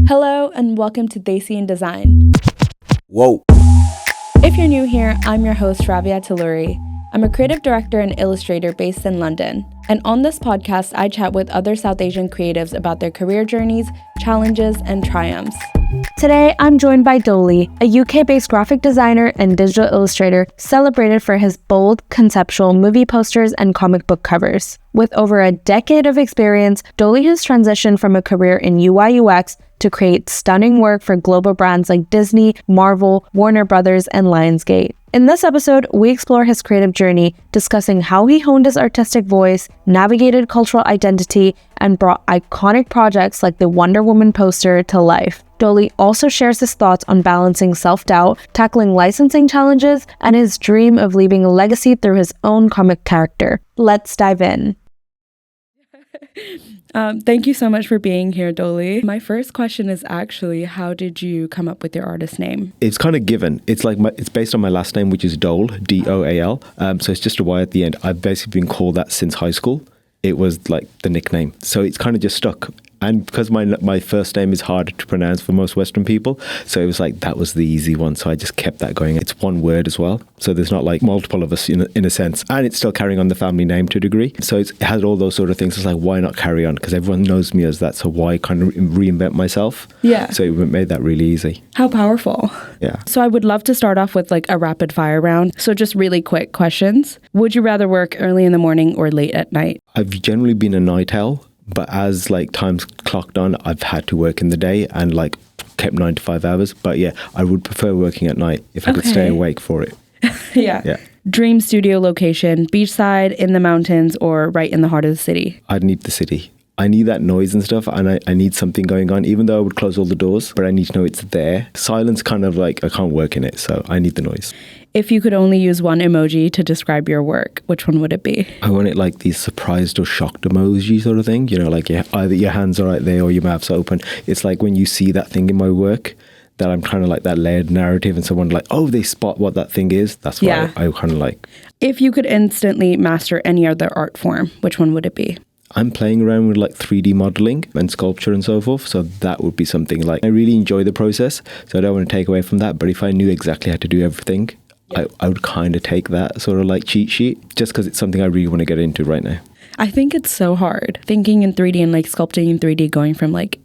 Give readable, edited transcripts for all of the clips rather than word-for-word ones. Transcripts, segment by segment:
Hello and welcome to Desi in Design. Whoa. If you're new here, I'm your host, Sravya Attaluri. I'm a creative director and illustrator based in London. And on this podcast, I chat with other South Asian creatives about their career journeys, challenges, and triumphs. Today, I'm joined by Doaly, a UK-based graphic designer and digital illustrator celebrated for his bold, conceptual movie posters and comic book covers. With over a decade of experience, Doaly has transitioned from a career in UI/UX to create stunning work for global brands like Disney, Marvel, Warner Brothers, and Lionsgate. In this episode, we explore his creative journey, discussing how he honed his artistic voice, navigated cultural identity, and brought iconic projects like the Wonder Woman poster to life. Doaly also shares his thoughts on balancing self-doubt, tackling licensing challenges, and his dream of leaving a legacy through his own comic character. Let's dive in. Thank you so much for being here, Doaly. My first question is actually, how did you come up with your artist name? It's kind of given. It's like it's based on my last name, which is Doal, D-O-A-L. So it's just a Y at the end. I've basically been called that since high school. It was like the nickname. So it's kind of just stuck. And because my first name is hard to pronounce for most Western people, so it was like that was the easy one. So I just kept that going. It's one word as well. So there's not like multiple of us in a sense. And it's still carrying on the family name to a degree. So it has all those sort of things. It's like, why not carry on? Because everyone knows me as that. So why kind of reinvent myself? Yeah. So it made that really easy. How powerful. Yeah. So I would love to start off with like a rapid fire round. So just really quick questions. Would you rather work early in the morning or late at night? I've generally been a night owl. But as like time's clocked on, I've had to work in the day and like kept 9 to 5 hours. But yeah, I would prefer working at night if I could stay awake for it. Yeah. Dream studio location, beachside, in the mountains, or right in the heart of the city? I'd need the city. I need that noise and stuff, and I need something going on, even though I would close all the doors, but I need to know it's there. Silence kind of like, I can't work in it, so I need the noise. If you could only use one emoji to describe your work, which one would it be? I want it like these surprised or shocked emoji sort of thing, you know, like either your hands are right there or your mouth's open. It's like when you see that thing in my work, that I'm kind of like that layered narrative and someone like, oh, they spot what that thing is. That's what I kind of like. If you could instantly master any other art form, which one would it be? I'm playing around with like 3D modeling and sculpture and so forth. So that would be something like, I really enjoy the process. So I don't want to take away from that. But if I knew exactly how to do everything, I would kind of take that sort of like cheat sheet just because it's something I really want to get into right now. I think it's so hard thinking in 3D and like sculpting in 3D going from like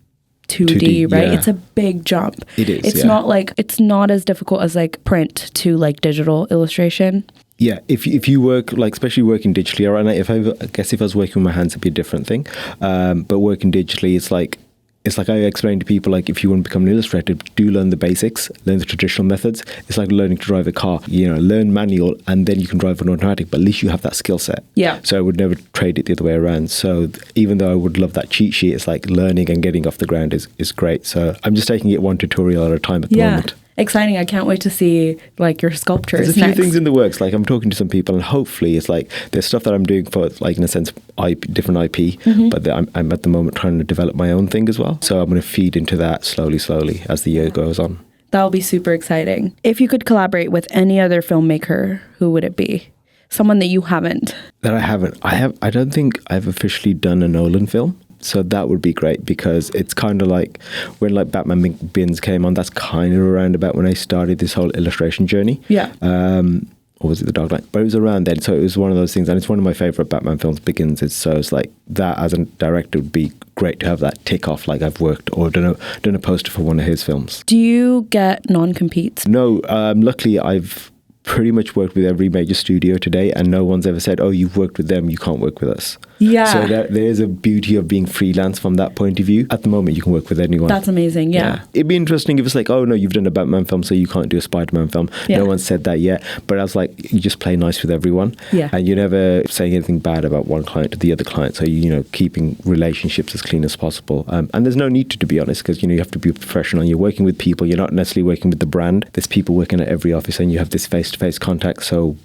2D, right? Yeah. It's a big jump. It is. It's not like, it's not as difficult as like print to like digital illustration. Yeah, if you work, like especially working digitally, right now, I guess if I was working with my hands, it'd be a different thing. But working digitally, it's like I explain to people, like if you want to become an illustrator, do learn the basics, learn the traditional methods. It's like learning to drive a car, you know, learn manual and then you can drive an automatic, but at least you have that skill set. Yeah. So I would never trade it the other way around. So even though I would love that cheat sheet, it's like learning and getting off the ground is great. So I'm just taking it one tutorial at a time at the moment. Exciting. I can't wait to see like your sculptures. There's a few things in the works. Like I'm talking to some people and hopefully it's like there's stuff that I'm doing for like in a sense different IP, but I'm at the moment trying to develop my own thing as well. So I'm going to feed into that slowly as the year goes on. That'll be super exciting. If you could collaborate with any other filmmaker, who would it be? Someone that you haven't. That I haven't. I don't think I've officially done a Nolan film. So that would be great because it's kind of like when like Batman Begins came on, that's kind of around about when I started this whole illustration journey. Yeah. Or was it The Dark Knight? But it was around then. So it was one of those things. And it's one of my favorite Batman films, Begins. So it's like that as a director would be great to have that tick off. Like I've worked or done a poster for one of his films. Do you get non-competes? No. Luckily, I've pretty much worked with every major studio today and no one's ever said, oh, you've worked with them, you can't work with us. Yeah. So there's a beauty of being freelance from that point of view. At the moment, you can work with anyone. That's amazing, yeah. It'd be interesting if it's like, oh, no, you've done a Batman film, so you can't do a Spider-Man film. Yeah. No one said that yet. But I was like, you just play nice with everyone. Yeah. And you're never saying anything bad about one client to the other client. So, you know, keeping relationships as clean as possible. And there's no need to be honest, because, you know, you have to be professional. You're working with people. You're not necessarily working with the brand. There's people working at every office and you have this face-to-face contact. So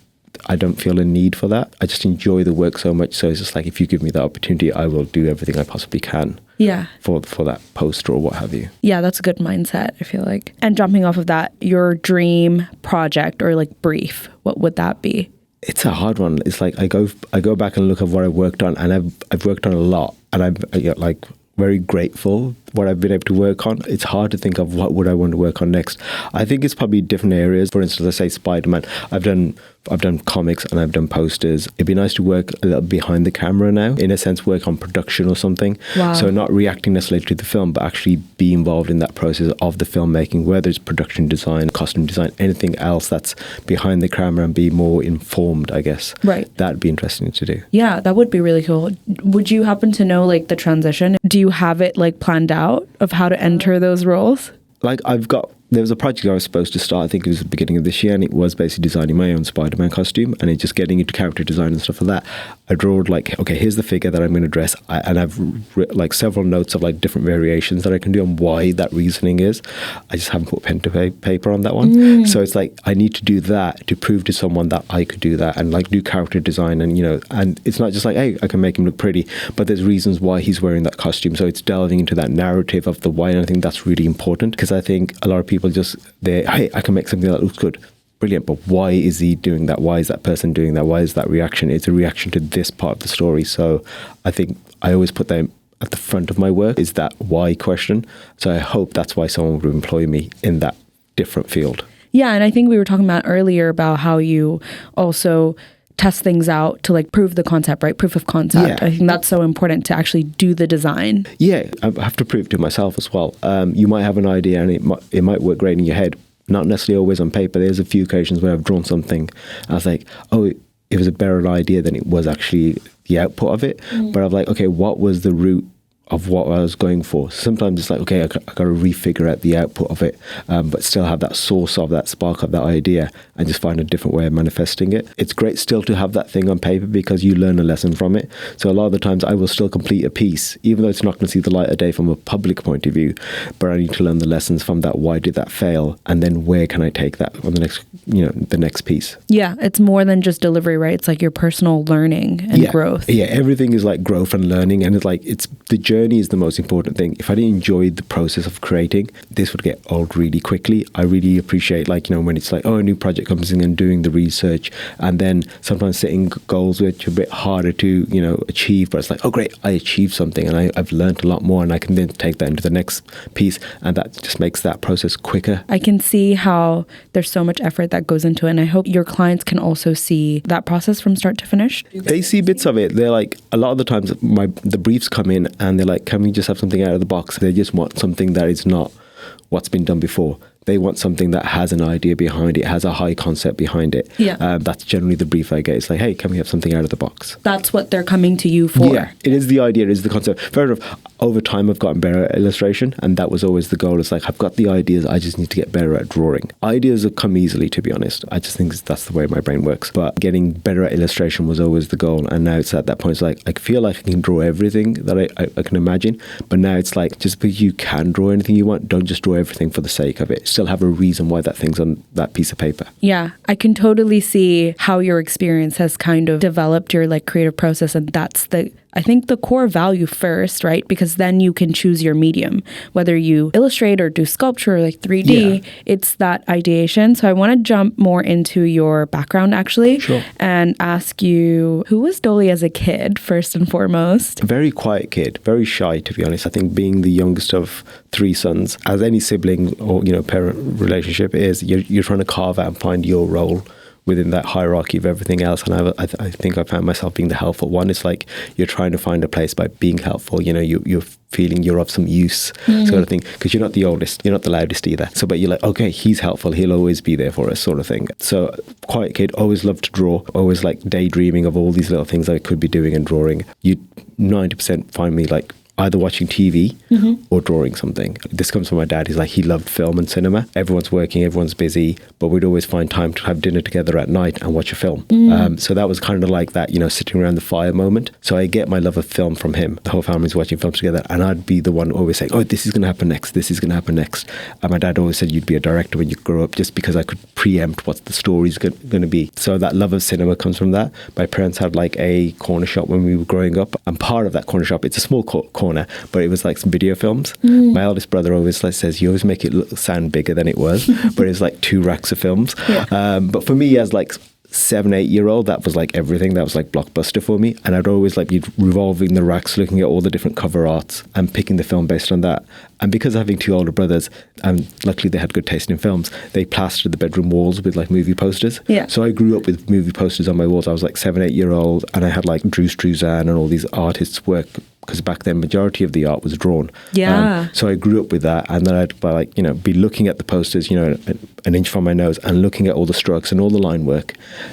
I don't feel a need for that. I just enjoy the work so much. So it's just like, if you give me that opportunity, I will do everything I possibly can. Yeah. For that poster or what have you. Yeah, that's a good mindset, I feel like. And jumping off of that, your dream project or like brief, what would that be? It's a hard one. It's like I go back and look at what I've worked on, and I've worked on a lot, and I get like very grateful what I've been able to work on, it's hard to think of what would I want to work on next. I think it's probably different areas. For instance, let's say Spider-Man. I've done comics and I've done posters. It'd be nice to work a little behind the camera now, in a sense, work on production or something. Wow. So not reacting necessarily to the film, but actually be involved in that process of the filmmaking, whether it's production design, costume design, anything else that's behind the camera, and be more informed, I guess. Right. That'd be interesting to do. Yeah, that would be really cool. Would you happen to know like the transition? Do you have it like planned out of how to enter those roles? Like there was a project I was supposed to start, I think it was the beginning of this year, and it was basically designing my own Spider-Man costume, and it just getting into character design and stuff like that. I drew like, okay, here's the figure that I'm going to dress, and I've like several notes of like different variations that I can do and why that reasoning is. I just haven't put pen to paper on that one. So it's like, I need to do that to prove to someone that I could do that, and like do character design, and and it's not just like, hey, I can make him look pretty, but there's reasons why he's wearing that costume. So it's delving into that narrative of the why, and I think that's really important, because I think a lot of people hey, I can make something that looks good. Brilliant, but why is he doing that? Why is that person doing that? Why is that reaction? It's a reaction to this part of the story. So I think I always put that at the front of my work, is that why question. So I hope that's why someone would employ me in that different field. Yeah, and I think we were talking about earlier about how you also test things out to like prove the concept, right? Proof of concept. Yeah. I think that's so important to actually do the design. Yeah, I have to prove to myself as well. You might have an idea and it might work great in your head, not necessarily always on paper. There's a few occasions where I've drawn something, I was like, oh, it was a better idea than it was actually the output of it. But I'm like, okay, what was the root of what I was going for? Sometimes it's like, okay, I got to refigure out the output of it, but still have that source of that spark of that idea and just find a different way of manifesting it. It's great still to have that thing on paper because you learn a lesson from it. So a lot of the times I will still complete a piece, even though it's not going to see the light of day from a public point of view, but I need to learn the lessons from that. Why did that fail? And then where can I take that on the next piece? Yeah, it's more than just delivery, right? It's like your personal learning and growth. Yeah, everything is like growth and learning, and it's like, it's the journey is the most important thing. If I didn't enjoy the process of creating, this would get old really quickly. I really appreciate when it's like, oh, a new project comes in and doing the research, and then sometimes setting goals which are a bit harder to achieve, but it's like, oh great, I achieved something and I've learned a lot more, and I can then take that into the next piece, and that just makes that process quicker. I can see how there's so much effort that goes into it, and I hope your clients can also see that process from start to finish. They see bits of it. They're like, a lot of the times the briefs come in and they're like, can we just have something out of the box? They just want something that is not what's been done before. They want something that has an idea behind it, has a high concept behind it. Yeah. That's generally the brief I get. It's like, hey, can we have something out of the box? That's what they're coming to you for. Yeah, it is the idea, it is the concept. Fair enough. Over time, I've gotten better at illustration, and that was always the goal. It's like, I've got the ideas, I just need to get better at drawing. Ideas have come easily, to be honest. I just think that's the way my brain works. But getting better at illustration was always the goal. And now it's at that point, it's like, I feel like I can draw everything that I can imagine. But now it's like, just because you can draw anything you want, don't just draw everything for the sake of it. Still have a reason why that thing's on that piece of paper. Yeah, I can totally see how your experience has kind of developed your like creative process, and that's I think the core value first, right? Because then you can choose your medium, whether you illustrate or do sculpture or like 3D, it's that ideation. So I want to jump more into your background actually. Sure. And ask you, who was Doaly as a kid, first and foremost? A very quiet kid, very shy, to be honest. I think being the youngest of 3 sons, as any sibling or parent relationship is, you're trying to carve out and find your role within that hierarchy of everything else. And I think I found myself being the helpful one. It's like you're trying to find a place by being helpful. You're feeling you're of some use, sort of thing, because you're not the oldest, you're not the loudest either. So, but you're like, okay, he's helpful, he'll always be there for us, sort of thing. So, quiet kid, always loved to draw, always like daydreaming of all these little things I could be doing and drawing. You'd 90% find me like either watching TV or drawing something. This comes from my dad. He's like, he loved film and cinema. Everyone's working, everyone's busy, but we'd always find time to have dinner together at night and watch a film. So that was kind of like that, sitting around the fire moment. So I get my love of film from him. The whole family's watching films together, and I'd be the one always saying, oh, this is going to happen next, this is going to happen next. And my dad always said, you'd be a director when you grow up, just because I could preempt what the story's going to be. So that love of cinema comes from that. My parents had like a corner shop when we were growing up, and part of that corner shop, it's a small corner, but it was like some video films. My eldest brother always says, you always make it sound bigger than it was, but it's like 2 racks of films. But for me, as like 7, 8-year-old, that was like everything. That was like Blockbuster for me. And I'd always like be revolving the racks, looking at all the different cover arts and picking the film based on that. And because of having 2 older brothers, and luckily they had good taste in films, they plastered the bedroom walls with like movie posters. Yeah. So I grew up with movie posters on my walls. I was like 7, 8-year-old, and I had like Drew Struzan and all these artists' work, because back then majority of the art was drawn. Yeah. So I grew up with that, and then I'd like, you know, be looking at the posters, you know, an inch from my nose, and looking at all the strokes and all the line work,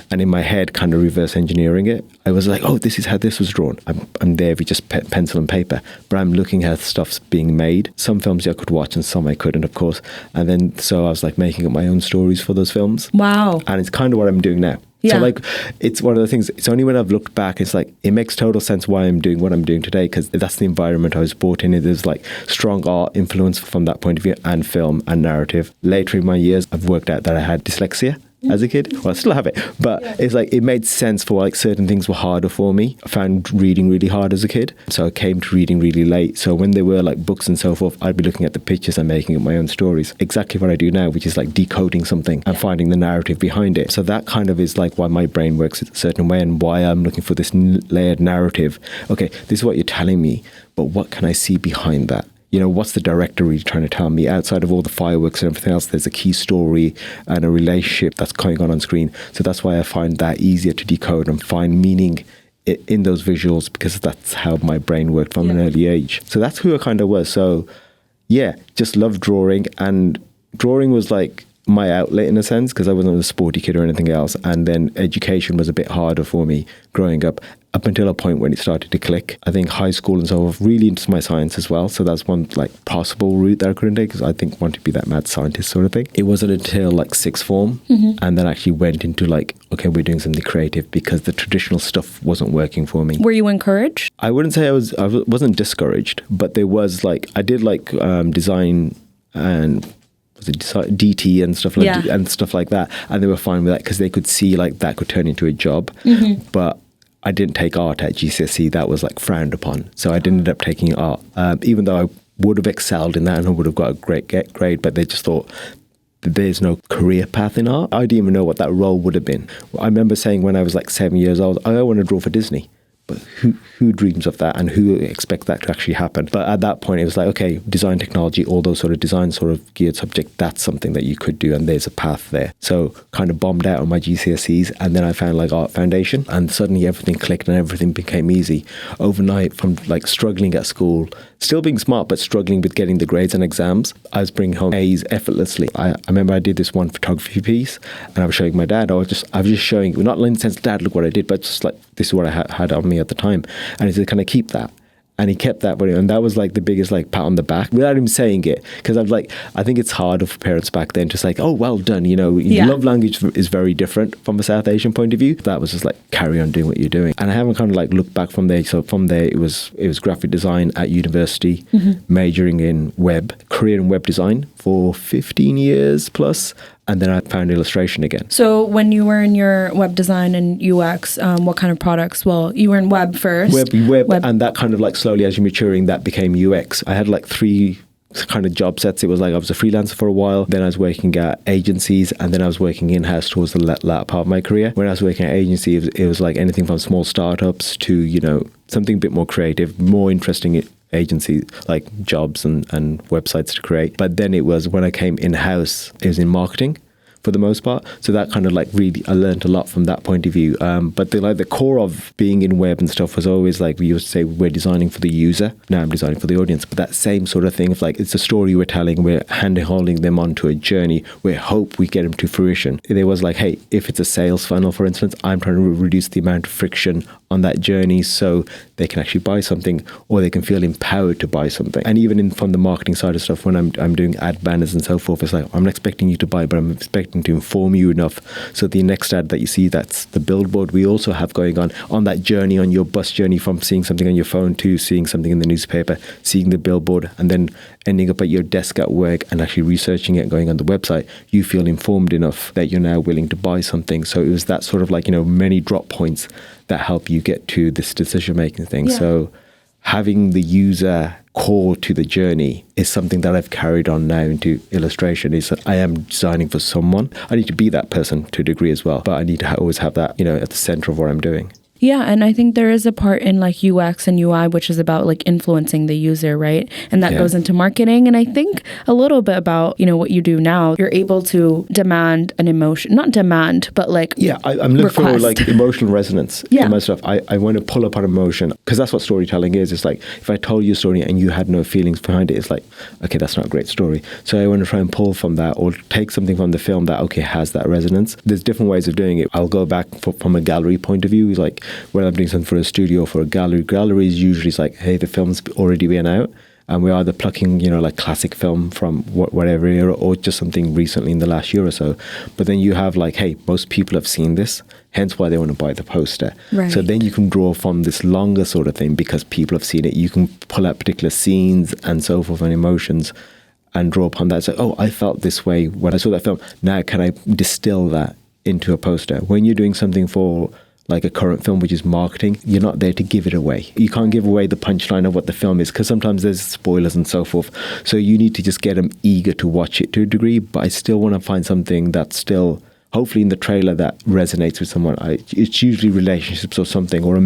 and in my head kind of reverse engineering it. I was like, oh, this is how this was drawn. I'm there with just pencil and paper, but I'm looking at stuff's being made. Some films I could watch and some I couldn't, of course. And then so I was like making up my own stories for those films. Wow. And it's kind of what I'm doing now. Yeah. So like, it's one of the things, it's only when I've looked back, it's like, it makes total sense why I'm doing what I'm doing today, because that's the environment I was brought in. There's like strong art influence from that point of view, and film and narrative. Later in my years, I've worked out that I had dyslexia as a kid. Well, I still have it, but it's like, it made sense for like certain things were harder for me. I found reading really hard as a kid. So I came to reading really late. So when there were like books and so forth, I'd be looking at the pictures and making up my own stories. Exactly what I do now, which is like decoding something and finding the narrative behind it. So that kind of is like why my brain works a certain way, and why I'm looking for this layered narrative. Okay, this is what you're telling me, but what can I see behind that? You know, what's the director really trying to tell me? Outside of all the fireworks and everything else, there's a key story and a relationship that's going on screen. So that's why I find that easier to decode and find meaning in those visuals, because that's how my brain worked from an early age. So that's who I kind of was. So yeah, just loved drawing, and drawing was like my outlet in a sense, because I wasn't a sporty kid or anything else. And then education was a bit harder for me growing up until a point when it started to click. I think high school and so forth, really into my science as well. So that's one like possible route that I couldn't take, because I think want to be that mad scientist sort of thing. It wasn't until like sixth form and then actually went into like, okay, we're doing something creative, because the traditional stuff wasn't working for me. Were you encouraged? I wouldn't say I wasn't discouraged, but there was like, I did like design and DT and stuff like that, and they were fine with that because they could see like that could turn into a job. But I didn't take art at GCSE. That was like frowned upon, so I didn't end up taking art, even though I would have excelled in that and I would have got a great grade. But they just thought there's no career path in art. I didn't even know what that role would have been. I remember saying when I was like 7 years old, I want to draw for Disney. But who dreams of that, and who expects that to actually happen? But at that point, it was like, okay, design technology, all those sort of design sort of geared subject, that's something that you could do, and there's a path there. So kind of bombed out on my GCSEs, and then I found like Art Foundation, and suddenly everything clicked and everything became easy. Overnight, from like struggling at school, still being smart, but struggling with getting the grades and exams, I was bringing home A's effortlessly. I remember I did this one photography piece, and I was showing my dad. I was just showing, not in the sense, Dad, look what I did, but just like, this is what I had on me at the time. And he said, can I keep that? And he kept that, and that was like the biggest like pat on the back without him saying it, because I'm like, I think it's harder for parents back then, just like, oh, well done, you know. Love language is very different from a South Asian point of view. That was just like, carry on doing what you're doing. And I haven't kind of like looked back from there. So from there it was graphic design at university, majoring in career in web design for 15 years plus. And then I found illustration again. So when you were in your web design and UX, what kind of products? Well, you were in web first. Web, and that kind of like slowly as you're maturing, that became UX. I had like 3 kind of job sets. It was like I was a freelancer for a while, then I was working at agencies, and then I was working in-house towards the latter part of my career. When I was working at agency, it was like anything from small startups to, you know, something a bit more creative, more interesting agency like jobs and websites to create. But then it was when I came in-house, it was in marketing for the most part. So that kind of like really, I learned a lot from that point of view. But the core of being in web and stuff was always like, we used to say we're designing for the user. Now I'm designing for the audience. But that same sort of thing of like, it's a story we're telling, we're hand-holding them onto a journey. We hope we get them to fruition. There was like, hey, if it's a sales funnel, for instance, I'm trying to reduce the amount of friction on that journey so they can actually buy something, or they can feel empowered to buy something. And even from the marketing side of stuff, when I'm doing ad banners and so forth, it's like, I'm not expecting you to buy, but I'm expecting to inform you enough so the next ad that you see, that's the billboard we also have going on that journey, on your bus journey from seeing something on your phone to seeing something in the newspaper, seeing the billboard, and then ending up at your desk at work and actually researching it and going on the website. You feel informed enough that you're now willing to buy something. So it was that sort of like, you know, many drop points that help you get to this decision making thing. So having the user core to the journey is something that I've carried on now into illustration. Is that I am designing for someone. I need to be that person to a degree as well, but I need to always have that, at the center of what I'm doing. Yeah, and I think there is a part in like UX and UI, which is about like influencing the user, right? And that goes into marketing. And I think a little bit about, what you do now. You're able to demand an emotion, not demand, but like I'm looking for like emotional resonance in my stuff. I want to pull up on emotion because that's what storytelling is. It's like if I told you a story and you had no feelings behind it, it's like, okay, that's not a great story. So I want to try and pull from that or take something from the film that, okay, has that resonance. There's different ways of doing it. I'll go back from a gallery point of view. It's like, when I'm doing something for a studio or for a gallery is usually like, hey, the film's already been out and we're either plucking, like classic film from whatever era or just something recently in the last year or so. But then you have like, hey, most people have seen this, hence why they want to buy the poster. Right. So then you can draw from this longer sort of thing because people have seen it. You can pull out particular scenes and so forth and emotions and draw upon that. So, oh, I felt this way when I saw that film. Now can I distill that into a poster? When you're doing something for like a current film, which is marketing, you're not there to give it away. You can't give away the punchline of what the film is because sometimes there's spoilers and so forth. So you need to just get them eager to watch it to a degree. But I still want to find something that's still, hopefully in the trailer, that resonates with someone. It's usually relationships or something, or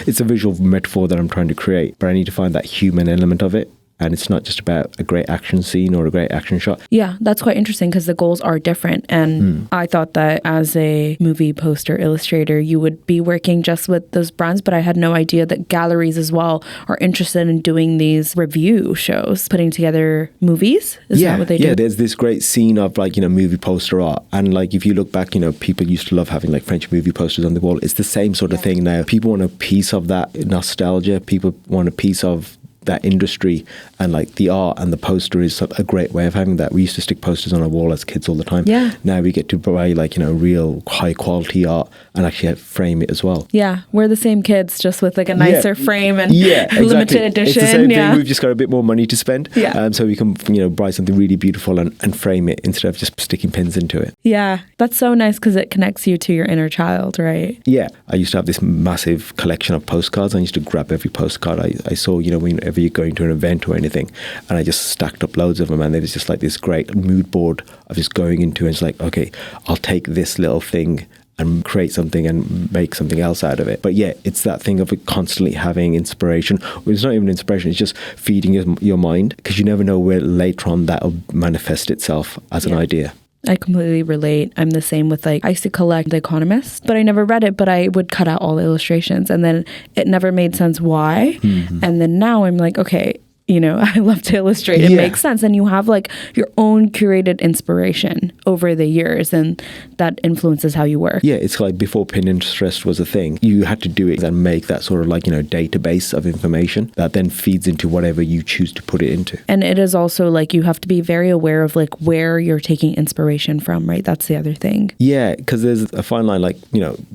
it's a visual metaphor that I'm trying to create. But I need to find that human element of it. And it's not just about a great action scene or a great action shot. Yeah, that's quite interesting because the goals are different. And I thought that as a movie poster illustrator, you would be working just with those brands, but I had no idea that galleries as well are interested in doing these review shows, putting together movies. Is that what they do? Yeah, there's this great scene of like, movie poster art. And like, if you look back, people used to love having like French movie posters on the wall. It's the same sort of thing now. People want a piece of that nostalgia. People want a piece of that industry, and like the art and the poster is a great way of having that. We used to stick posters on our wall as kids all the time. Yeah. Now we get to buy like, real high quality art and actually frame it as well. Yeah. We're the same kids, just with like a nicer frame and exactly. limited edition. It's the same thing. We've just got a bit more money to spend. Yeah. So we can, buy something really beautiful and frame it instead of just sticking pins into it. Yeah. That's so nice because it connects you to your inner child, right? Yeah. I used to have this massive collection of postcards. I used to grab every postcard I saw, whenever you're going to an event or anything, and I just stacked up loads of them, and there was just like this great mood board of just going into it. It's like, okay, I'll take this little thing and create something and make something else out of it. But yeah, it's that thing of constantly having inspiration. Well, it's not even inspiration, it's just feeding your mind, because you never know where later on that will manifest itself as an idea. I completely relate. I'm the same with I used to collect The Economist, but I never read it, but I would cut out all the illustrations and then it never made sense why. Mm-hmm. And then now I'm like, okay, I love to illustrate. It makes sense. And you have your own curated inspiration over the years, and that influences how you work. Yeah, it's like before Pinterest was a thing, you had to do it and make that sort of database of information that then feeds into whatever you choose to put it into. And it is also you have to be very aware of where you're taking inspiration from, right? That's the other thing. Yeah, because there's a fine line,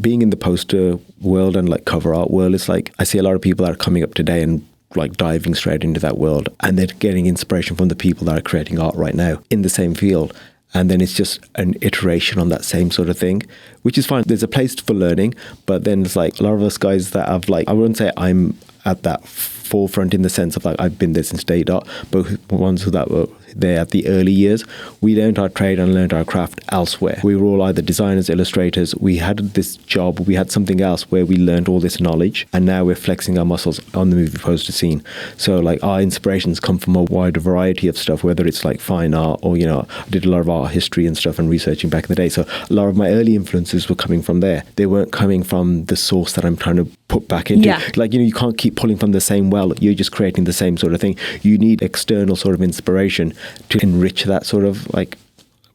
being in the poster world and cover art world, it's I see a lot of people that are coming up today and diving straight into that world, and they're getting inspiration from the people that are creating art right now in the same field. And then it's just an iteration on that same sort of thing, which is fine. There's a place for learning, but then it's a lot of us guys that have I wouldn't say I'm at that forefront in the sense of I've been there since day dot, but ones that were there at the early years, we learned our trade and learned our craft elsewhere. We were all either designers, illustrators. We had this job, we had something else where we learned all this knowledge, and now we're flexing our muscles on the movie poster scene. So our inspirations come from a wider variety of stuff, whether it's fine art or, I did a lot of art history and stuff and researching back in the day. So a lot of my early influences were coming from there. They weren't coming from the source that I'm trying to put back into. Yeah. You can't keep pulling from the same well. You're just creating the same sort of thing. You need external sort of inspiration to enrich that sort of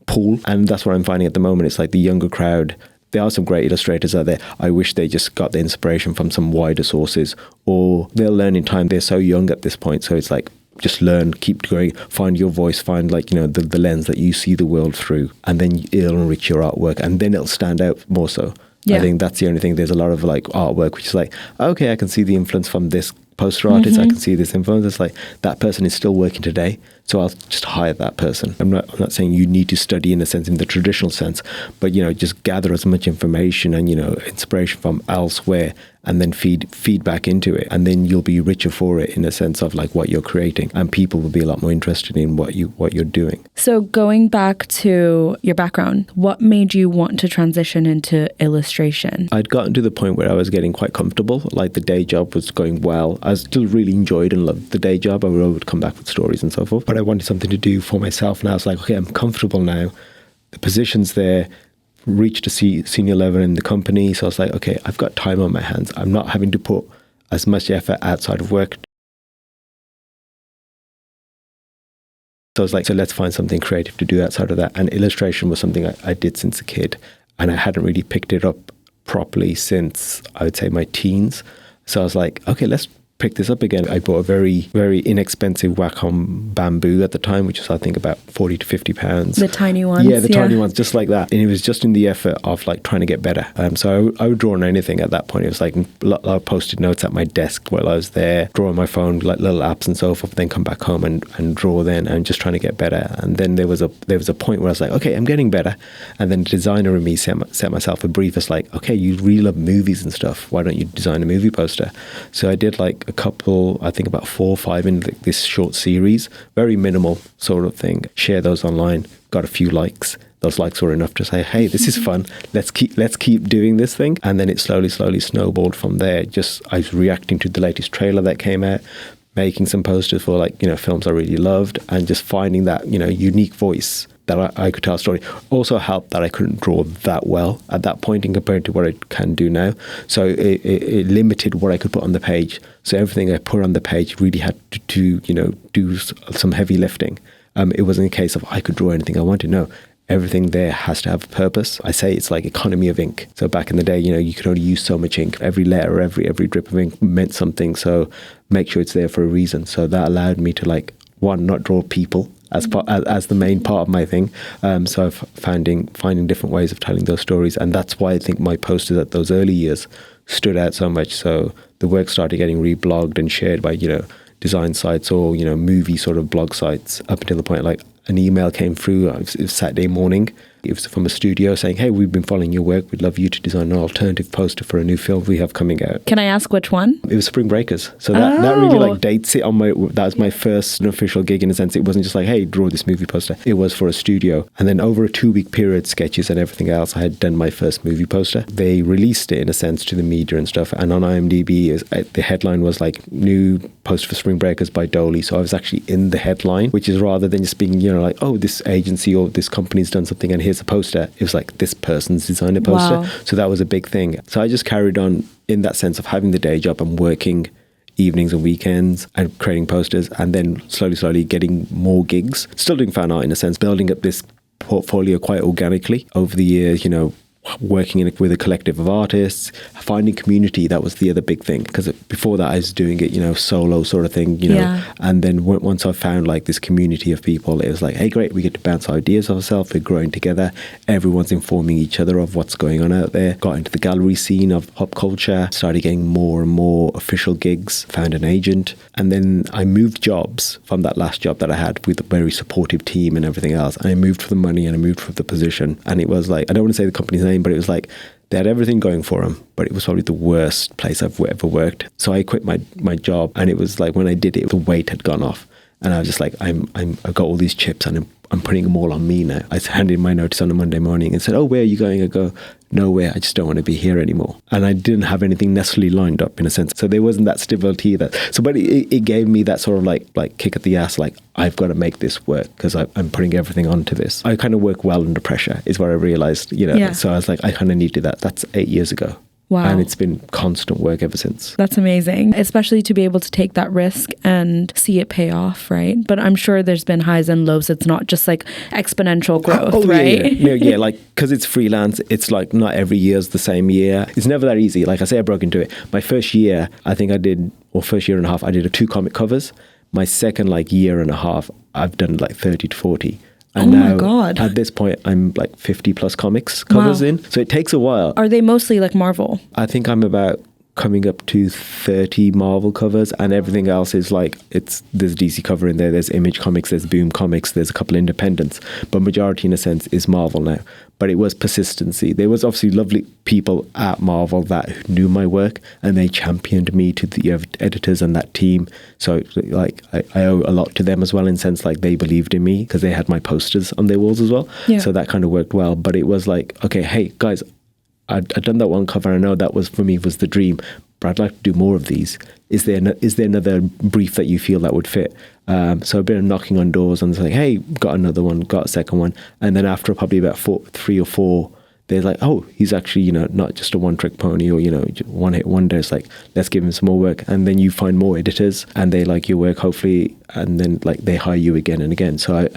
pool. And that's what I'm finding at the moment. It's the younger crowd. There are some great illustrators out there. I wish they just got the inspiration from some wider sources, or they'll learn in time. They're so young at this point. So it's just learn, keep going, find your voice, find the lens that you see the world through, and then it'll enrich your artwork, and then it'll stand out more so. Yeah. I think that's the only thing. There's a lot of artwork which is okay, I can see the influence from this poster artist, I can see this influence. It's that person is still working today, so I'll just hire that person. I'm not saying you need to study in the traditional sense, but just gather as much information and inspiration from elsewhere and then feed back into it, and then you'll be richer for it in a sense of like what you're creating, and people will be a lot more interested in what you're doing. So going back to your background, what made you want to transition into illustration? I'd gotten to the point where I was getting quite comfortable. Like the day job was going well. I still really enjoyed and loved the day job. I would come back with stories and so forth. But I wanted something to do for myself. And I was like, okay, I'm comfortable now. The position's there. Reached a senior level in the company. So I was like, okay, I've got time on my hands. I'm not having to put as much effort outside of work. So I was like, so let's find something creative to do outside of that. And illustration was something I did since a kid. And I hadn't really picked it up properly since, I would say, my teens. So I was like, okay, let's pick this up again. I bought a very, very inexpensive Wacom bamboo at the time, which was, I think, about 40 to 50 pounds. The tiny ones? Yeah, the tiny ones, just like that. And it was just in the effort of like trying to get better. So I would draw on anything at that point. It was like a lot of Post-it notes at my desk while I was there, draw on my phone, like little apps and so forth, then come back home and draw then, and just trying to get better. And then there was a point where I was like, okay, I'm getting better. And then the designer in me set myself a brief. It's like, okay, you really love movies and stuff. Why don't you design a movie poster? So I did like a couple, I think about 4 or 5 in this short series, very minimal sort of thing. Share those online, got a few likes. Those likes were enough to say, hey, this is fun. Let's keep doing this thing. And then it slowly snowballed from there. Just I was reacting to the latest trailer that came out, making some posters for like, films I really loved, and just finding that, unique voice that I could tell a story. Also helped that I couldn't draw that well at that point in compared to what I can do now. So it limited what I could put on the page. So everything I put on the page really had to do some heavy lifting. It wasn't a case of I could draw anything I wanted. No, everything there has to have a purpose. I say it's like economy of ink. So back in the day, you could only use so much ink. Every letter, every drip of ink meant something. So make sure it's there for a reason. So that allowed me to like, one, not draw people as the main part of my thing. So finding different ways of telling those stories. And that's why I think my posters at those early years stood out so much. So the work started getting reblogged and shared by, design sites or, movie sort of blog sites, up until the point like an email came through. It was Saturday morning. It was from a studio saying, hey, we've been following your work. We'd love you to design an alternative poster for a new film we have coming out. Can I ask which one? It was Spring Breakers. So that really like dates it on that was my first official gig in a sense. It wasn't just like, hey, draw this movie poster. It was for a studio. And then over a 2-week period, sketches and everything else, I had done my first movie poster. They released it in a sense to the media and stuff. And on IMDb, the headline was like, new poster for Spring Breakers by Doaly. So I was actually in the headline, which is rather than just being, like, oh, this agency or this company's done something and here's a poster. It was like this person's designed a poster. Wow. So that was a big thing. So I just carried on in that sense of having the day job and working evenings and weekends and creating posters, and then slowly getting more gigs. Still doing fan art in a sense, building up this portfolio quite organically over the years, working with a collective of artists, finding community. That was the other big thing, because before that I was doing it, solo sort of thing, and then once I found like this community of people, it was like, hey, great, we get to bounce ideas off ourselves, we're growing together, everyone's informing each other of what's going on out there. Got into the gallery scene of pop culture, started getting more and more official gigs, found an agent, and then I moved jobs from that last job that I had with a very supportive team and everything else, and I moved for the money and I moved for the position, and it was like, I don't want to say the company's name, but it was like they had everything going for them, but it was probably the worst place I've ever worked. So I quit my job, and it was like when I did it, the weight had gone off, and I was just like, I've got all these chips and I'm putting them all on me now. I handed in my notice on a Monday morning and said, oh, where are you going? I go, nowhere. I just don't want to be here anymore. And I didn't have anything necessarily lined up in a sense. So there wasn't that stability but it gave me that sort of like kick at the ass, like I've got to make this work because I'm putting everything onto this. I kind of work well under pressure is what I realized, Yeah. So I was like, I kind of needed that. That's 8 years ago. Wow. And it's been constant work ever since. That's amazing, especially to be able to take that risk and see it pay off, right? But I'm sure there's been highs and lows. It's not just like exponential growth, right? Yeah, like because it's freelance, it's like not every year's the same year. It's never that easy. Like I say, I broke into it. My first year, I think first year and a half, I did 2 comic covers. My second year and a half, I've done like 30 to 40. And my God. At this point, I'm like 50 plus comics covers in. So it takes a while. Are they mostly like Marvel? I think I'm about coming up to 30 Marvel covers, and everything else is like, there's DC cover in there, there's Image Comics, there's Boom Comics, there's a couple independents, but majority in a sense is Marvel now. But it was persistency. There was obviously lovely people at Marvel that knew my work, and they championed me to the editors and that team. So like I owe a lot to them as well, in the sense like they believed in me because they had my posters on their walls as well. Yeah. So that kind of worked well. But it was like, okay, hey guys, I'd done that one cover. I know that was, for me, was the dream, but I'd like to do more of these. Is there another brief that you feel that would fit? So I've been knocking on doors and saying, hey, got another one, got a second one. And then after probably about 3 or 4, they're like, oh, he's actually, not just a one-trick pony or, one hit wonder. It's like, let's give him some more work. And then you find more editors and they like your work, hopefully, and then like they hire you again and again. So I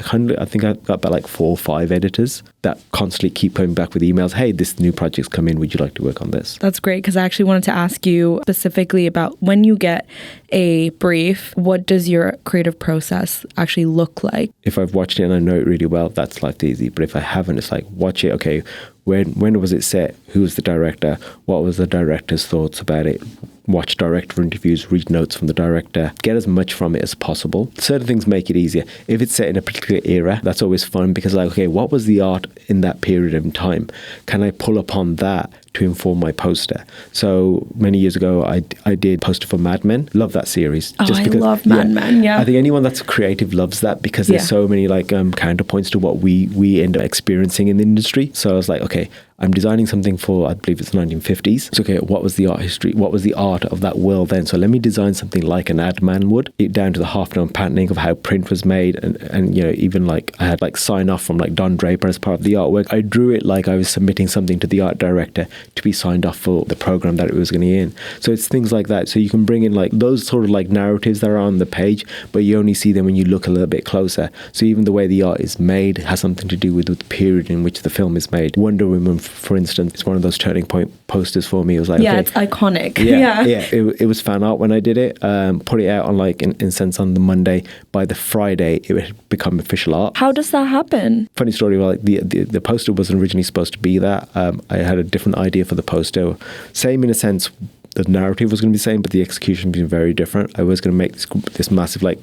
think I got about like 4 or 5 editors that constantly keep coming back with emails. Hey, this new project's come in. Would you like to work on this? That's great, because I actually wanted to ask you specifically about when you get a brief, what does your creative process actually look like? If I've watched it and I know it really well, that's like easy. But if I haven't, it's like, watch it. Okay, when was it set? Who was the director? What was the director's thoughts about it? Watch director interviews, read notes from the director, get as much from it as possible. Certain things make it easier. If it's set in a particular era, that's always fun, because like, okay, what was the art in that period of time? Can I pull upon that to inform my poster? So many years ago, I did poster for Mad Men. Love that series. Oh, I love Mad Men, yeah. I think anyone that's creative loves that, because there's so many like counterpoints to what we end up experiencing in the industry. So I was like, okay, I'm designing something for, I believe it's 1950s. So, okay, what was the art history? What was the art of that world then? So let me design something like an ad man would, it down to the half-known patenting of how print was made. And even like I had like sign off from like Don Draper as part of the artwork. I drew it like I was submitting something to the art director to be signed off for the program that it was going to be in. So it's things like that. So you can bring in like those sort of like narratives that are on the page, but you only see them when you look a little bit closer. So even the way the art is made has something to do with the period in which the film is made. Wonder Woman, for instance, it's one of those turning point posters for me. It was like, yeah, okay, it's iconic. Yeah. It was fan art when I did it. Put it out on like in sense on the Monday. By the Friday, it had become official art. How does that happen? Funny story. Like the poster wasn't originally supposed to be that. I had a different idea for the poster. Same in a sense. The narrative was going to be the same, but the execution being very different. I was going to make this massive like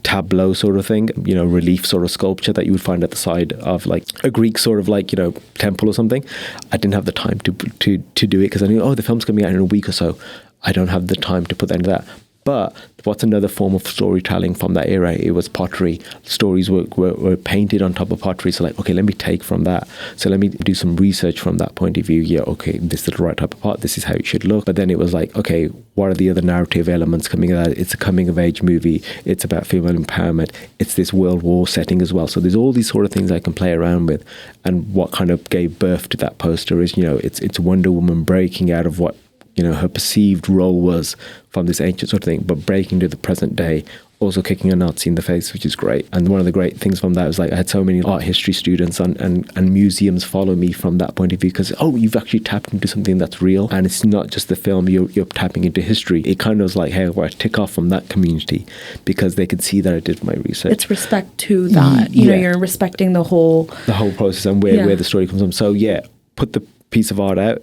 tableau sort of thing, relief sort of sculpture that you would find at the side of like a Greek sort of like, temple or something. I didn't have the time to do it, because I knew, the film's coming out in a week or so. I don't have the time to put that into that. But what's another form of storytelling from that era? It was pottery. Stories were painted on top of pottery. So like, okay, let me take from that. So let me do some research from that point of view. Yeah, okay, this is the right type of pot. This is how it should look. But then it was like, okay, what are the other narrative elements coming out? It's a coming of age movie. It's about female empowerment. It's this World War setting as well. So there's all these sort of things I can play around with. And what kind of gave birth to that poster is, it's Wonder Woman breaking out of what her perceived role was from this ancient sort of thing, but breaking to the present day, also kicking a Nazi in the face, which is great. And one of the great things from that was like I had so many art history students and museums follow me from that point of view, because you've actually tapped into something that's real, and it's not just the film, you're tapping into history. It kind of was like, hey, I tick off from that community because they could see that I did my research. It's respect to that. You're respecting the whole process and where the story comes from. So yeah, put the piece of art out.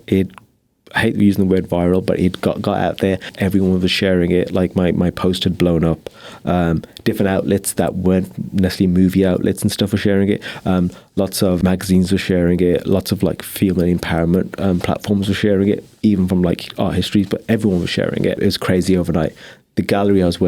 I hate using the word viral, but it got out there. Everyone was sharing it. Like my post had blown up. Different outlets that weren't necessarily movie outlets and stuff were sharing it. Lots of magazines were sharing it. Lots of like female empowerment platforms were sharing it, even from like art histories, but everyone was sharing it. It was crazy overnight. The gallery I was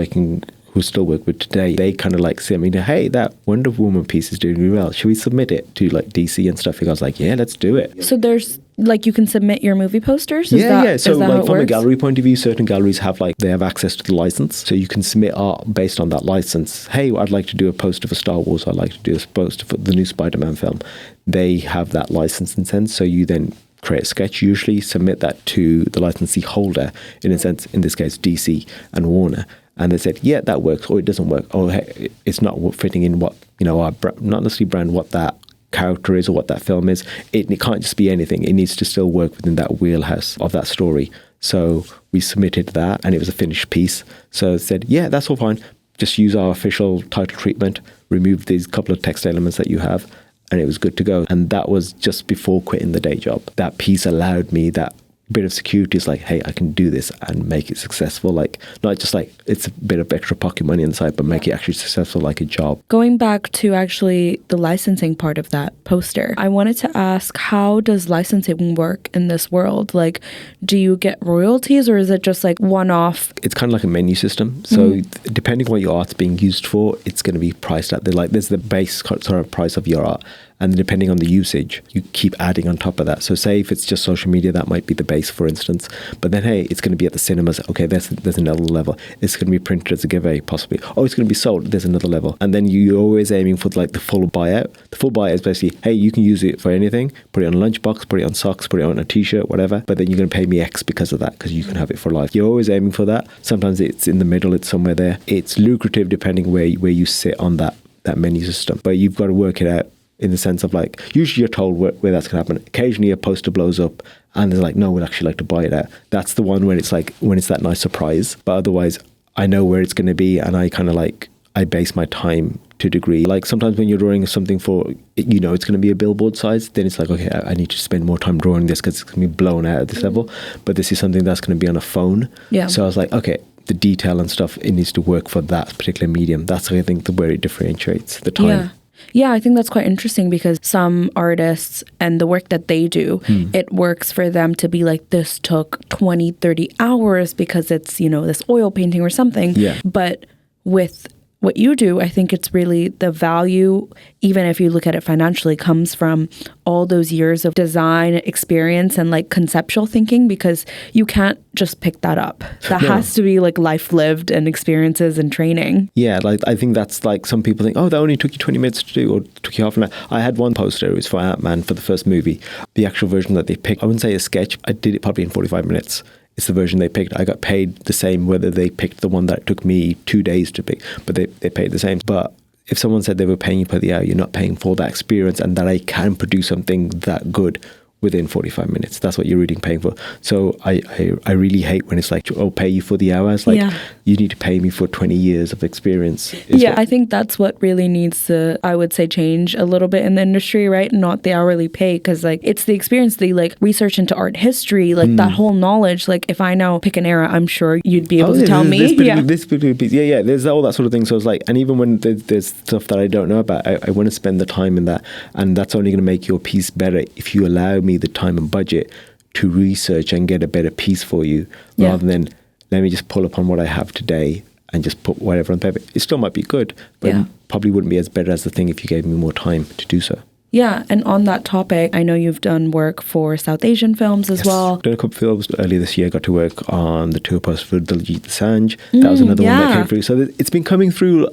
who still work with today, they kind of like sent me to, hey, that Wonder Woman piece is doing really well. Should we submit it to like DC and stuff? I was like, yeah, let's do it. So there's like, you can submit your movie posters? Yeah. So like from a gallery point of view, certain galleries have access to the license. So you can submit art based on that license. Hey, I'd like to do a poster for Star Wars. I'd like to do a poster for the new Spider-Man film. They have that license in sense. So you then create a sketch, usually submit that to the licensee holder, in a sense, in this case, DC and Warner. And they said, yeah, that works, or it doesn't work. Or hey, it's not fitting in what, our not necessarily brand, what that character is or what that film is. It can't just be anything. It needs to still work within that wheelhouse of that story. So we submitted that, and it was a finished piece. So I said, yeah, that's all fine. Just use our official title treatment, remove these couple of text elements that you have, and it was good to go. And that was just before quitting the day job. That piece allowed me that bit of security is like, hey, I can do this and make it successful. Like, not just like it's a bit of extra pocket money inside, but make it actually successful like a job. Going back to actually the licensing part of that poster, I wanted to ask, how does licensing work in this world? Like, do you get royalties or is it just like one-off? It's kind of like a menu system. So depending on what your art's being used for, it's going to be priced at. There's the base sort of price of your art. And depending on the usage, you keep adding on top of that. So say if it's just social media, that might be the base, for instance. But then, hey, it's going to be at the cinemas. Okay, there's another level. It's going to be printed as a giveaway, possibly. Oh, it's going to be sold. There's another level. And then you're always aiming for like the full buyout. The full buyout is basically, hey, you can use it for anything. Put it on a lunchbox, put it on socks, put it on a t-shirt, whatever. But then you're going to pay me X because of that, because you can have it for life. You're always aiming for that. Sometimes it's in the middle. It's somewhere there. It's lucrative depending where you sit on that menu system. But you've got to work it out. In the sense of like, usually you're told where that's going to happen. Occasionally a poster blows up and they're like, no, we'd actually like to buy it out. That's the one when it's that nice surprise. But otherwise, I know where it's going to be and I kind of like, I base my time to a degree. Like sometimes when you're drawing something for, it's going to be a billboard size, then it's like, okay, I need to spend more time drawing this because it's going to be blown out at this level. But this is something that's going to be on a phone. Yeah. So I was like, okay, the detail and stuff, it needs to work for that particular medium. That's I think where it differentiates the time. Yeah. Yeah, I think that's quite interesting because some artists and the work that they do, it works for them to be like, this took 20, 30 hours because it's, this oil painting or something. Yeah. But with what you do, I think it's really the value, even if you look at it financially, comes from all those years of design experience and like conceptual thinking, because you can't just pick that up. That has to be like life lived and experiences and training. Yeah, like I think that's like some people think, oh, that only took you 20 minutes to do or took you half an hour. I had one poster, it was for Ant-Man for the first movie. The actual version that they picked, I wouldn't say a sketch, I did it probably in 45 minutes. It's the version they picked. I got paid the same whether they picked the one that took me 2 days to pick, but they paid the same. But if someone said they were paying you per the hour, you're not paying for that experience and that I can produce something that good within 45 minutes. That's what you're really paying for. So I really hate when it's like, oh, pay you for the hours. Like, you need to pay me for 20 years of experience. Yeah, I think that's what really needs to, I would say, change a little bit in the industry, right? Not the hourly pay, because like it's the experience, the like research into art history, like that whole knowledge. Like if I now pick an era, I'm sure you'd be able to tell me. This particular piece. Yeah, there's all that sort of thing. So it's like, and even when there's stuff that I don't know about, I want to spend the time in that. And that's only going to make your piece better if you allow me the time and budget to research and get a better piece for you, rather than let me just pull upon what I have today and just put whatever on paper. It still might be good, but it probably wouldn't be as better as the thing if you gave me more time to do so. Yeah, and on that topic, I know you've done work for South Asian films as well. I've done a couple of films earlier this year. I got to work on the tour poster for Diljit Dosanjh. That was another one that came through. So it's been coming through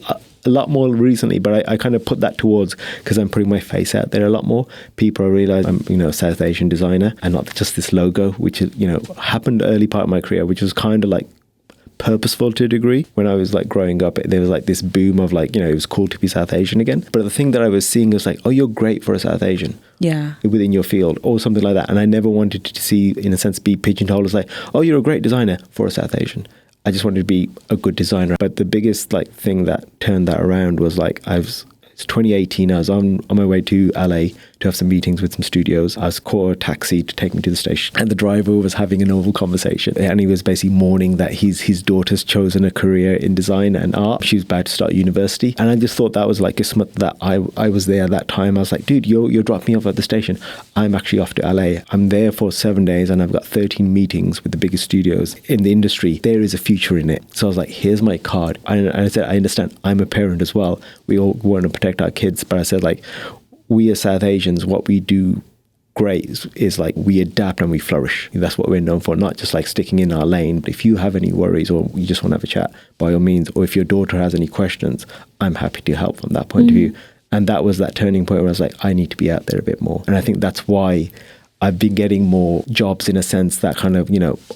a lot more recently, but I kind of put that towards because I'm putting my face out there a lot more. People realize I'm, a South Asian designer and not just this logo, which is, happened early part of my career, which was kind of like purposeful to a degree. When I was like growing up, there was like this boom of like, it was cool to be South Asian again. But the thing that I was seeing was like, oh, you're great for a South Asian. Yeah. Within your field or something like that. And I never wanted to see, in a sense, be pigeonholed as like, oh, you're a great designer for a South Asian. I just wanted to be a good designer. But the biggest like thing that turned that around was like, it's 2018. I was on my way to LA to have some meetings with some studios. I was caught a taxi to take me to the station, and the driver was having a normal conversation, and he was basically mourning that his daughter's chosen a career in design and art. She was about to start university, and I just thought that was like a smut that I was there at that time. I was like, dude, you're dropping me off at the station. I'm actually off to LA. I'm there for 7 days, and I've got 13 meetings with the biggest studios in the industry. There is a future in it. So I was like, here's my card. And I said, I understand. I'm a parent as well. We all want to protect our kids, but I said, like, we as South Asians, what we do great is like we adapt and we flourish. That's what we're known for, not just like sticking in our lane. If you have any worries or you just want to have a chat, by all means, or if your daughter has any questions, I'm happy to help from that point of view. And that was that turning point where I was like, I need to be out there a bit more. And I think that's why I've been getting more jobs in a sense that kind of,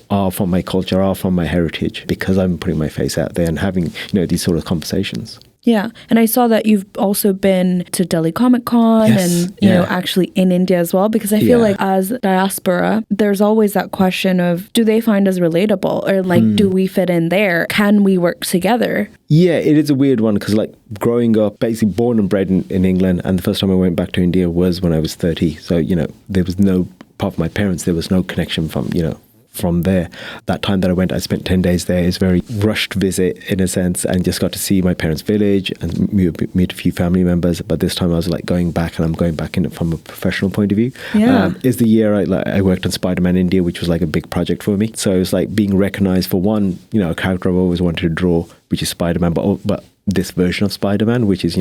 are from my culture, are from my heritage, because I'm putting my face out there and having, these sort of conversations. Yeah. And I saw that you've also been to Delhi Comic Con and, you know, actually in India as well, because I feel like as diaspora, there's always that question of, do they find us relatable, or like, do we fit in there? Can we work together? Yeah, it is a weird one because like growing up, basically born and bred in England, and the first time I went back to India was when I was 30. So, there was no, apart from my parents, there was no connection from, from there. That time that I went, I spent 10 days there. It's a very rushed visit in a sense, and just got to see my parents' village and meet a few family members. But this time I was like going back, and I'm going back in it from a professional point of view. Yeah. Is the year I worked on Spider-Man India, which was like a big project for me. So it was like being recognized for one, a character I've always wanted to draw, which is Spider-Man, but this version of Spider-Man, which is,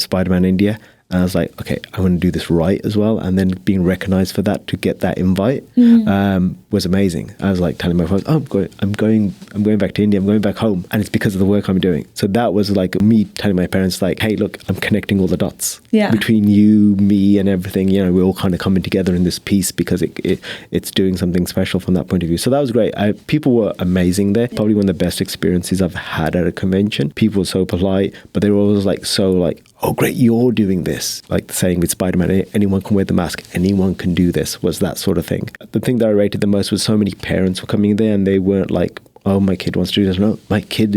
Spider-Man India. And I was like, okay, I want to do this right as well. And then being recognized for that, to get that invite, was amazing. I was like telling my friends, I'm going back to India. I'm going back home. And it's because of the work I'm doing. So that was like me telling my parents, like, hey, look, I'm connecting all the dots between you, me, and everything. We're all kind of coming together in this piece because it's doing something special from that point of view. So that was great. People were amazing there. Probably one of the best experiences I've had at a convention. People were so polite, but they were always like, so like, oh, great, you're doing this. Like the saying with Spider-Man, anyone can wear the mask, anyone can do this, was that sort of thing. The thing that I rated the most was so many parents were coming there, and they weren't like, oh, my kid wants to do this. No, my kid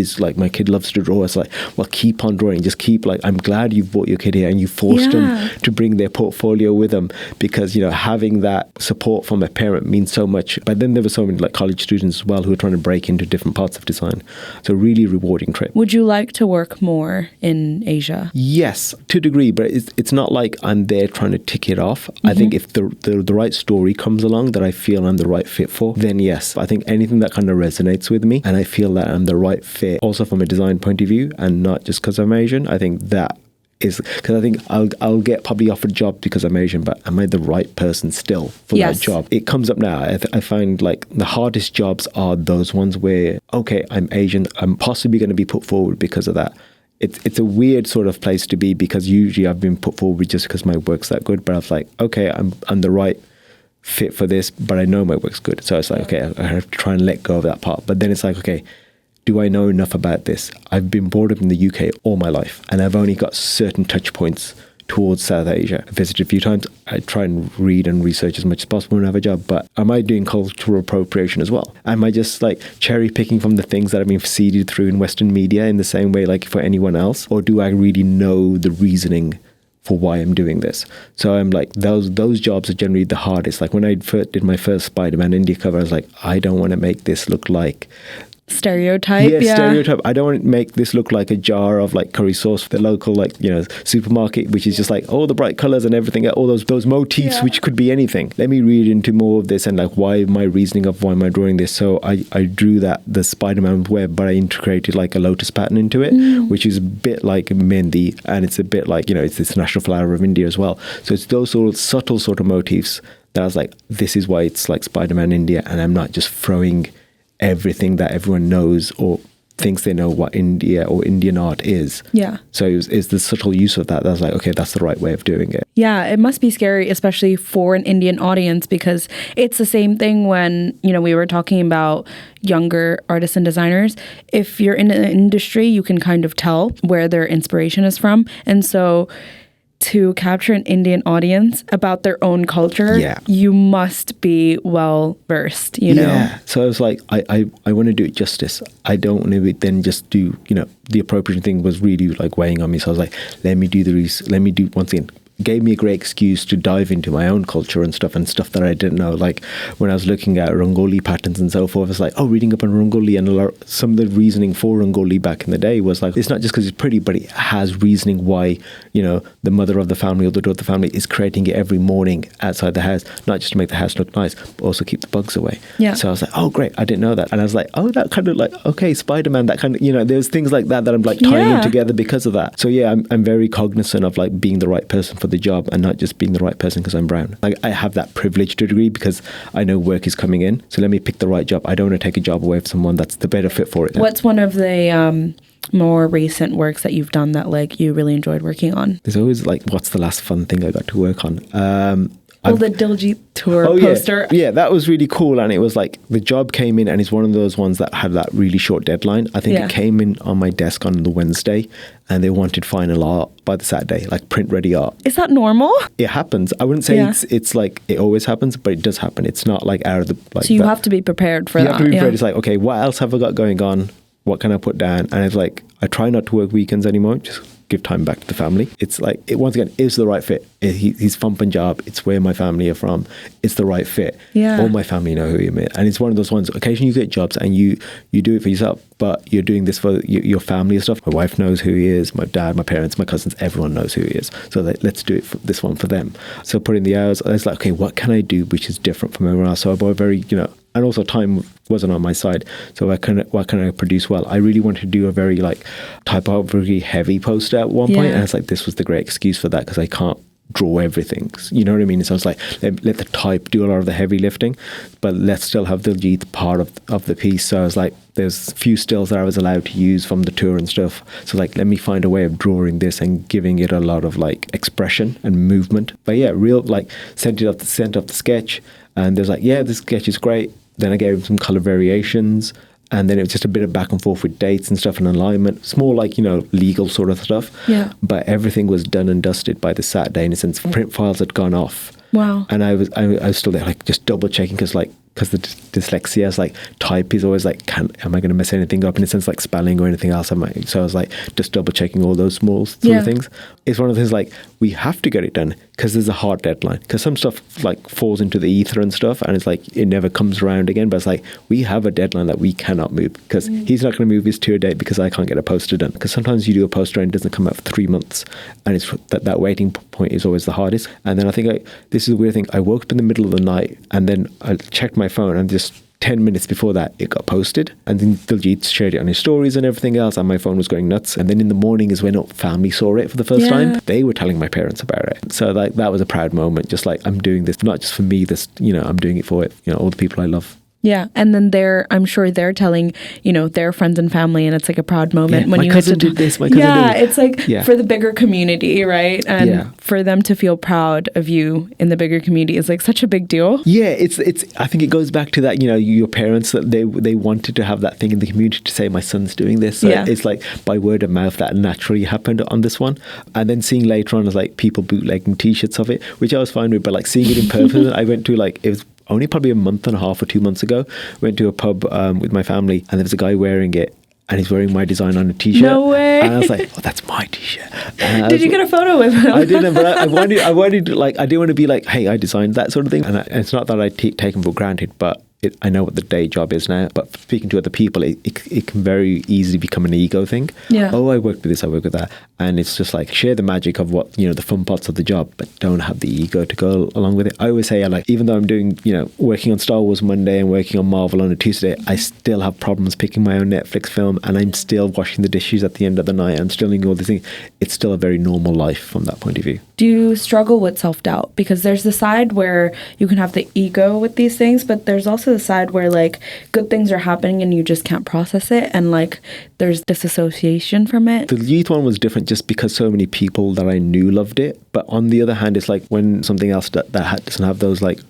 loves to draw. It's like, well, keep on drawing. Just keep, like, I'm glad you've brought your kid here and you forced them to bring their portfolio with them, because, having that support from a parent means so much. But then there were so many like college students as well who were trying to break into different parts of design. So really rewarding trip. Would you like to work more in Asia? Yes, to a degree, but it's not like I'm there trying to tick it off. I think if the right story comes along that I feel I'm the right fit for, then yes. I think anything that kind of resonates with me and I feel that I'm the right fit also from a design point of view, and not just because I'm Asian, I think that is, because I think I'll get probably offered a job because I'm Asian, but am I the right person still for that job? It comes up now. I find like the hardest jobs are those ones where, okay, I'm Asian, I'm possibly going to be put forward because of that. It's a weird sort of place to be, because usually I've been put forward just because my work's that good, but I was like, okay, I'm the right fit for this, but I know my work's good. So it's like, okay, I have to try and let go of that part. But then it's like, okay, do I know enough about this? I've been brought up in the UK all my life, and I've only got certain touch points towards South Asia. I visited a few times. I try and read and research as much as possible and have a job, but am I doing cultural appropriation as well? Am I just like cherry picking from the things that have been seeded through in Western media in the same way like for anyone else? Or do I really know the reasoning for why I'm doing this? So I'm like, those jobs are generally the hardest. Like when I did my first Spider-Man India cover, I was like, I don't want to make this look like stereotype. Stereotype. I don't want to make this look like a jar of like curry sauce for the local supermarket, which is just like all the bright colors and everything, all those motifs, which could be anything. Let me read into more of this and like why my reasoning of why am I drawing this. So I drew the Spider-Man web, but I integrated like a lotus pattern into it, which is a bit like Mendi, and it's a bit like, it's this national flower of India as well. So it's those sort of subtle sort of motifs that I was like, this is why it's like Spider-Man India, and I'm not just throwing everything that everyone knows or thinks they know what India or Indian art is. Yeah. So it's the subtle use of that. That's like, okay, that's the right way of doing it. Yeah, it must be scary, especially for an Indian audience, because it's the same thing when, we were talking about younger artists and designers. If you're in the industry, you can kind of tell where their inspiration is from. And so to capture an Indian audience about their own culture, you must be well versed, you know? Yeah. So I was like, I want to do it justice. I don't want to then just do, the appropriation thing was really like weighing on me. So I was like, let me do once again. Gave me a great excuse to dive into my own culture and stuff that I didn't know. Like when I was looking at Rangoli patterns and so forth, it's like, reading up on Rangoli, and some of the reasoning for Rangoli back in the day was like, it's not just because it's pretty, but it has reasoning why, the mother of the family or the daughter of the family is creating it every morning outside the house, not just to make the house look nice, but also keep the bugs away. Yeah. So I was like, oh, great, I didn't know that. And I was like, oh, that kind of like, okay, Spider-Man, that kind of, there's things like that I'm like tying in together because of that. So yeah, I'm very cognizant of like being the right person for the job and not just being the right person because I'm brown. Like I have that privilege to a degree because I know work is coming in. So let me pick the right job. I don't want to take a job away from someone that's the better fit for it. What's one of the more recent works that you've done that like you really enjoyed working on? There's always like, what's the last fun thing I got to work on? The Diljit tour poster. Yeah, that was really cool. And it was like the job came in and it's one of those ones that had that really short deadline. I think it came in on my desk on the Wednesday and they wanted final art by the Saturday, like print ready art. Is that normal? It happens. I wouldn't say it's like it always happens, but it does happen. It's not like out of the... like. So you have to be prepared for that. You have to be prepared. It's like, okay, what else have I got going on? What can I put down? And it's like, I try not to work weekends anymore. Just give time back to the family. It's like, once again, it's the right fit. He's from Punjab. It's where my family are from. It's the right fit. Yeah. All my family know who he is. And it's one of those ones, occasionally you get jobs and you do it for yourself, but you're doing this for your family and stuff. My wife knows who he is. My dad, my parents, my cousins, everyone knows who he is. So let's do it for this one for them. So putting the hours, I was like, okay, what can I do which is different from everyone else? So I bought very, and also time wasn't on my side. So what can I produce well? I really wanted to do a very like typography heavy poster at one point, and it's like this was the great excuse for that because I can't draw everything. You know what I mean? So it's like let the type do a lot of the heavy lifting, but let's still have the Diljit part of the piece. So I was like, there's a few stills that I was allowed to use from the tour and stuff. So like, let me find a way of drawing this and giving it a lot of like expression and movement. But yeah, real like sent off the sketch, and there's like, yeah, this sketch is great. Then I gave him some color variations. And then it was just a bit of back and forth with dates and stuff and alignment. It's more like, legal sort of stuff. Yeah. But everything was done and dusted by the Saturday. In a sense, print files had gone off. Wow. And I was still there, like, just double checking because the dyslexia is like, type is always like, am I going to mess anything up in a sense like spelling or anything else? So I was like, just double checking all those small sort of things. It's one of the things like, we have to get it done because there's a hard deadline. Because some stuff like falls into the ether and stuff, and it's like, it never comes around again. But it's like, we have a deadline that we cannot move because he's not going to move his tour date because I can't get a poster done. Because sometimes you do a poster and it doesn't come out for 3 months, and it's that waiting point is always the hardest. And then I think this is a weird thing. I woke up in the middle of the night and then I checked my phone, and just 10 minutes before that it got posted, and then Diljit shared it on his stories and everything else, and my phone was going nuts. And then in the morning is when family saw it for the first time. They were telling my parents about it. So like, that was a proud moment, just like, I'm doing this not just for me, this I'm doing it for all the people I love. Yeah. And then I'm sure they're telling, their friends and family, and it's like a proud moment when my you cousin did this, my cousin did it's like for the bigger community, right? And for them to feel proud of you in the bigger community is like such a big deal. Yeah, it's I think it goes back to that, your parents, that they wanted to have that thing in the community to say, my son's doing this. So it's like by word of mouth that naturally happened on this one. And then seeing later on as like people bootlegging t-shirts of it, which I was fine with, but like seeing it in person, I went to like, it was only probably a month and a half or 2 months ago, went to a pub with my family, and there was a guy wearing it, and he's wearing my design on a t-shirt. No way. And I was like, oh, that's my t-shirt. Did you get a photo with him? I didn't, but I wanted to, like, I didn't want to be like, hey, I designed that sort of thing. And it's not that I take him for granted, but I know what the day job is now. But speaking to other people, it can very easily become an ego thing. Yeah. Oh, I worked with this, I worked with that. And it's just like, share the magic of what, the fun parts of the job, but don't have the ego to go along with it. I always say, even though I'm doing, working on Star Wars Monday and working on Marvel on a Tuesday, I still have problems picking my own Netflix film, and I'm still washing the dishes at the end of the night. I'm still doing all these things. It's still a very normal life from that point of view. Do you struggle with self-doubt? Because there's the side where you can have the ego with these things, but there's also the side where like good things are happening and you just can't process it, and like there's disassociation from it. The youth one was different just because so many people that I knew loved it. But on the other hand, it's like when something else that doesn't have those like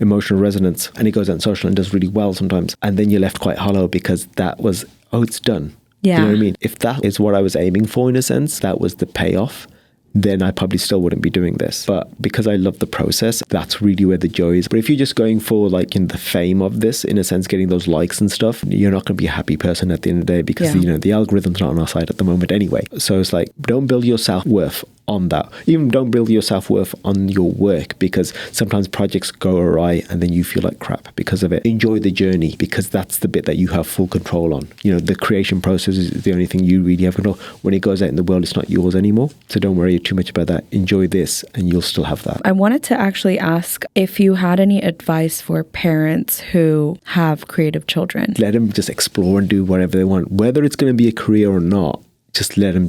emotional resonance, and it goes out on social and does really well sometimes, and then you're left quite hollow because that was, it's done. Yeah. You know what I mean? If that is what I was aiming for, in a sense, that was the payoff, then I probably still wouldn't be doing this. But because I love the process, that's really where the joy is. But if you're just going for like in the fame of this, in a sense, getting those likes and stuff, you're not going to be a happy person at the end of the day, because the algorithm's not on our side at the moment anyway. So it's like, don't build your self-worth on that. Even don't build your self-worth on your work, because sometimes projects go awry and then you feel like crap because of it. Enjoy the journey, because that's the bit that you have full control on. The creation process is the only thing you really have control. When it goes out in the world, it's not yours anymore. So don't worry too much about that. Enjoy this and you'll still have that. I wanted to actually ask if you had any advice for parents who have creative children. Let them just explore and do whatever they want. Whether it's going to be a career or not, just let them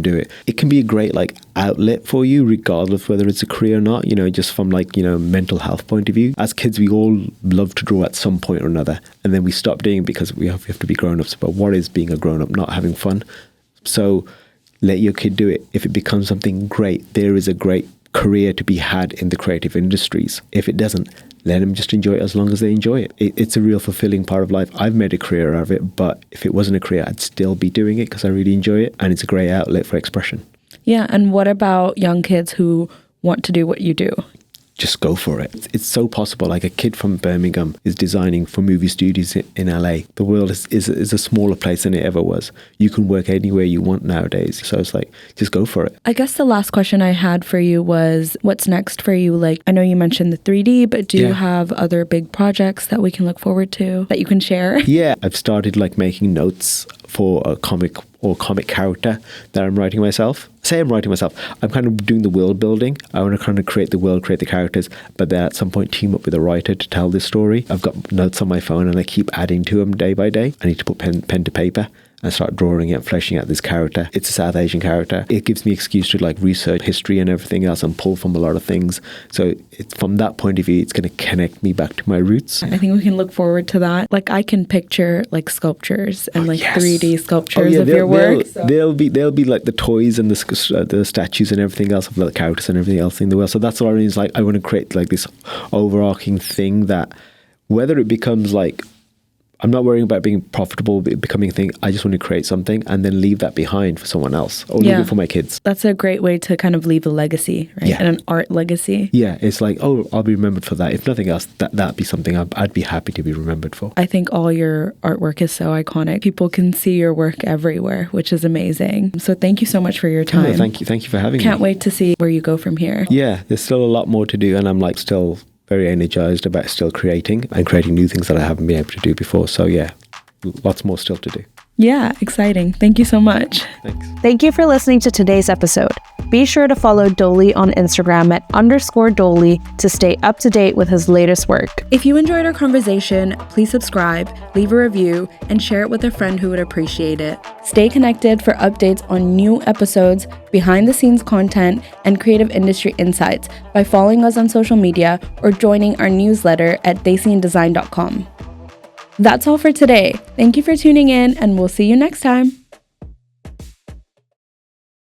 do it. It can be a great like outlet for you, regardless of whether it's a career or not, just from like, mental health point of view. As kids, we all love to draw at some point or another, and then we stop doing it because we have to be grown-ups. But what is being a grown-up? Not having fun. So let your kid do it. If it becomes something great, there is a great career to be had in the creative industries. If it doesn't, let them just enjoy it as long as they enjoy it. It's a real fulfilling part of life. I've made a career out of it, but if it wasn't a career, I'd still be doing it because I really enjoy it, and it's a great outlet for expression. Yeah, and what about young kids who want to do what you do? just go for it. It's so possible. Like a kid from Birmingham is designing for movie studios in LA. The world is a smaller place than it ever was. You can work anywhere you want nowadays. So it's like, just go for it. I guess the last question I had for you was, what's next for you? Like, I know you mentioned the 3D, but do you have other big projects that we can look forward to that you can share? Yeah, I've started like making notes for a comic character that I'm writing myself. I'm kind of doing the world building. I want to kind of create the world, create the characters, but then at some point team up with a writer to tell this story. I've got notes on my phone and I keep adding to them day by day. I need to put pen to paper and start drawing it, fleshing out this character. It's a South Asian character. It gives me excuse to like research history and everything else and pull from a lot of things. So it's, from that point of view, it's going to connect me back to my roots. I think we can look forward to that. Like I can picture like sculptures and 3D sculptures of your work. They'll be like the toys and the statues and everything else of the characters and everything else in the world. So that's what I mean. Is like I want to create like this overarching thing that whether it becomes like, I'm not worrying about being profitable, becoming a thing. I just want to create something and then leave that behind for someone else or leave it for my kids. That's a great way to kind of leave a legacy, right? And an art legacy. Yeah, it's like, oh, I'll be remembered for that. If nothing else, that'd be something I'd be happy to be remembered for. I think all your artwork is so iconic. People can see your work everywhere, which is amazing. So thank you so much for your time. Oh, thank you for having me. Can't wait to see where you go from here. Yeah, there's still a lot more to do and I'm like still very energized about still creating new things that I haven't been able to do before. So yeah, lots more still to do. Yeah, exciting. Thank you so much. Thanks. Thank you for listening to today's episode. Be sure to follow Doaly on Instagram at _Doaly to stay up to date with his latest work. If you enjoyed our conversation, please subscribe, leave a review, and share it with a friend who would appreciate it. Stay connected for updates on new episodes, behind-the-scenes content, and creative industry insights by following us on social media or joining our newsletter at desianddesign.com. That's all for today. Thank you for tuning in, and we'll see you next time.